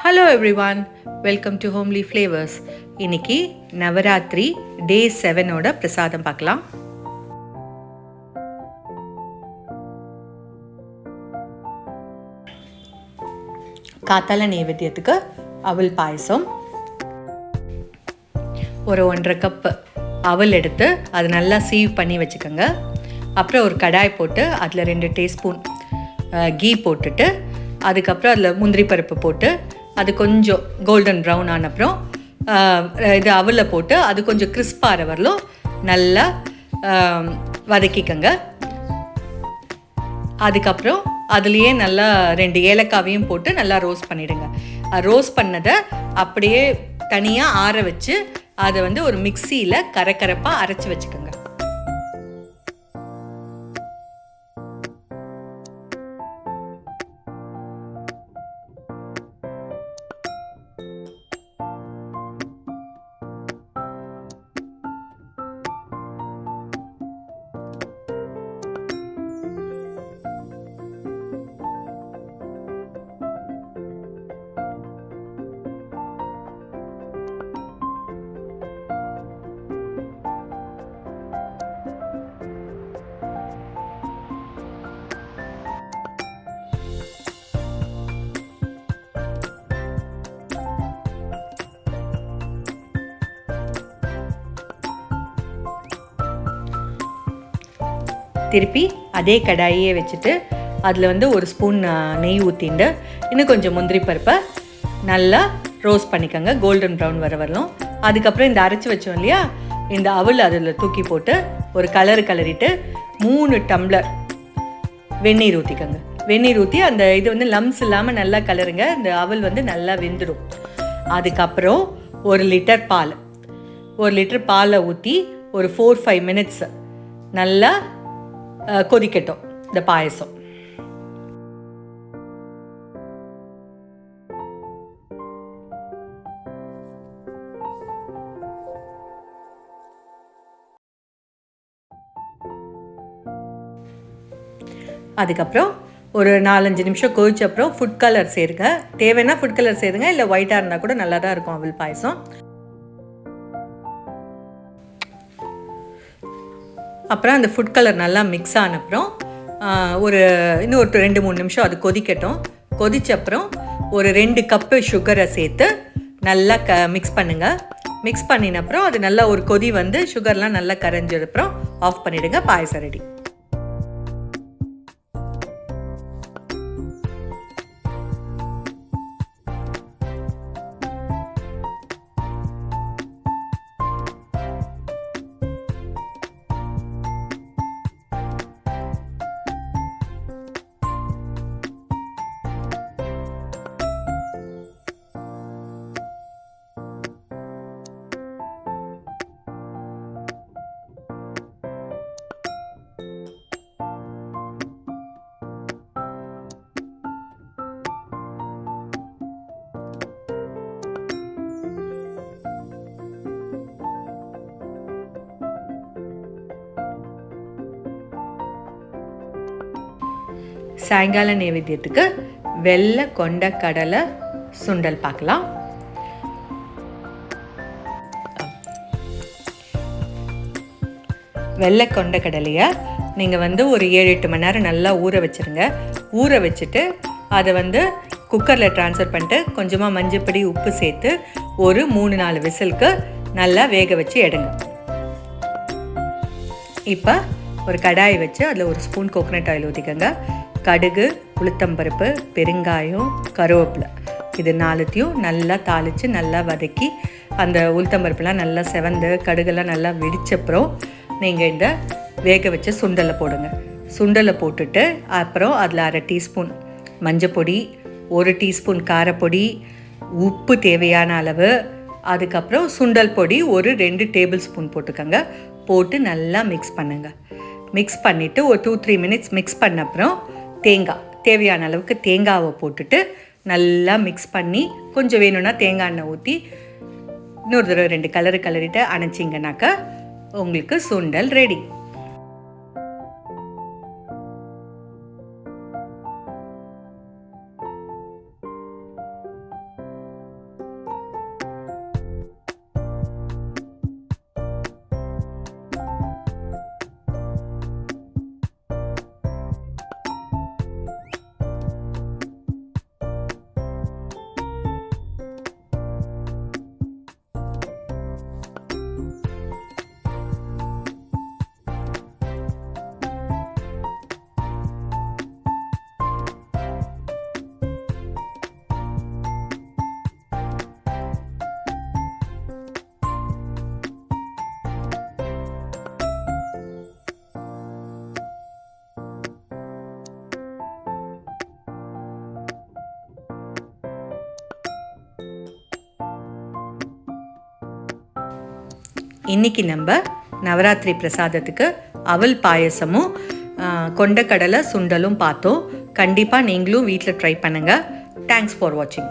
Hello everyone, welcome to homely flavours. இன்னைக்கு நவராத்திரி டே 7ஓட பிரசாதம் பார்க்கலாம். காத்தால நைவேத்தியத்துக்கு அவல் பாயசம். ஒரு 1.5 கப் அவல் எடுத்து அது நல்லா சீவ் பண்ணி வச்சுக்கோங்க. அப்புறம் ஒரு கடாய் போட்டு அதில் 2 டீஸ்பூன் கீ போட்டுட்டு, அதுக்கப்புறம் அதில் முந்திரி பருப்பு போட்டு அது கொஞ்சம் கோல்டன் ப்ரௌன் ஆன அப்புறம் இது அவலில் போட்டு அது கொஞ்சம் கிறிஸ்பாகிற வரலும் நல்லா வதக்கிக்கங்க. அதுக்கப்புறம் அதுலேயே நல்லா 2 ஏலக்காவையும் போட்டு நல்லா ரோஸ்ட் பண்ணிவிடுங்க. ரோஸ்ட் பண்ணதை அப்படியே தனியாக ஆற வச்சு அதை ஒரு மிக்சியில் கரப்பாக அரைச்சி வச்சுக்கோங்க. திருப்பி அதே கடாயே வச்சுட்டு அதில் 1 ஸ்பூன் நெய் ஊற்றிண்டு இன்னும் கொஞ்சம் முந்திரி பருப்பை நல்லா ரோஸ்ட் பண்ணிக்கோங்க, கோல்டன் ப்ரௌன் வர வரலும். அதுக்கப்புறம் இந்த அரைச்சி வச்சோம் இல்லையா, இந்த அவல் அதில் தூக்கி போட்டு ஒரு கலரிட்டு 3 டம்ளர் வெந்நீர் ஊற்றிக்கோங்க. வெந்நீர் ஊற்றி அந்த இது லம்ஸ் இல்லாமல் நல்லா கலருங்க. இந்த அவல் நல்லா வெந்துடும். அதுக்கப்புறம் 1 லிட்டர் பாலை ஊற்றி ஒரு 4-5 மினிட்ஸ் நல்லா கொதிக்கட்டும் இந்த பாயசம். அதுக்கப்புறம் ஒரு 4-5 நிமிஷம் கொதிச்ச அப்புறம் ஃபுட் கலர் சேருங்க. தேவைன்னா ஃபுட் கலர் சேருங்க, இல்லை ஒயிட்டாக இருந்தால் கூட நல்லா தான் இருக்கும் அவல் பாயசம். அப்புறம் அந்த ஃபுட் கலர் நல்லா மிக்ஸ் ஆன அப்புறம் இன்னும் ஒரு 2-3 நிமிஷம் அது கொதிக்கட்டும். கொதிச்ச அப்புறம் ஒரு 2 கப்பு சுகரை சேர்த்து நல்லா மிக்ஸ் பண்ணுங்கள். மிக்ஸ் பண்ணின அப்புறம் அது நல்லா ஒரு கொதி சுகர்லாம் நல்லா கரைஞ்ச அப்புறம் ஆஃப் பண்ணிவிடுங்க. பாயசம் ரெடி. சாயங்கால நைவேத்தியத்துக்கு வெள்ளை கொண்ட கடலை சுண்டல் பார்க்கலாம். வெள்ளை கொண்ட கடலையை நீங்கள் ஒரு 7-8 மணி நேரம் நல்லா ஊற வச்சுருங்க. ஊற வச்சுட்டு அதை குக்கரில் ட்ரான்ஸ்ஃபர் பண்ணிட்டு கொஞ்சமாக மஞ்சப்பொடி உப்பு சேர்த்து ஒரு 3-4 விசிலுக்கு நல்லா வேக வச்சு எடுங்க. இப்போ ஒரு கடாய் வச்சு அதில் 1 ஸ்பூன் கோகோனட் ஆயில் ஊற்றிக்கோங்க. கடுகு, உளுத்தம்பருப்பு, பெருங்காயம், கருவேப்பிலை இது 4த்தையும் நல்லா தாளித்து நல்லா வதக்கி அந்த உளுத்தம்பருப்புலாம் நல்லா செவந்து கடுகெல்லாம் நல்லா வெடிச்சப்புறம் நீங்கள் இந்த வேக வச்ச சுண்டலை போடுங்க. சுண்டலை போட்டுட்டு அப்புறம் அதில் 1/2 டீஸ்பூன் மஞ்சப்பொடி, 1 டீஸ்பூன் காரப்பொடி, உப்பு தேவையான அளவு, அதுக்கப்புறம் சுண்டல் பொடி ஒரு 2 டேபிள் ஸ்பூன் போட்டுக்கோங்க. போட்டு நல்லா மிக்ஸ் பண்ணுங்கள். மிக்ஸ் பண்ணிவிட்டு ஒரு 2-3 மினிட்ஸ் மிக்ஸ் பண்ண அப்புறம் தேவையான அளவுக்கு தேங்காவை போட்டுட்டு நல்லா மிக்ஸ் பண்ணி கொஞ்சம் வேணும்னா தேங்காய் எண்ணெய் ஊற்றி இன்னொரு தடவை 2 கலரிட்டு அணைச்சிங்கனாக்கா உங்களுக்கு சுண்டல் ரெடி. இன்றைக்கி நம்ம நவராத்திரி பிரசாதத்துக்கு அவல் பாயசமும் கொண்டக்கடலை சுண்டலும் பார்த்தோம். கண்டிப்பாக நீங்களும் வீட்டில் ட்ரை பண்ணுங்கள். தேங்க்ஸ் ஃபார் வாட்சிங்.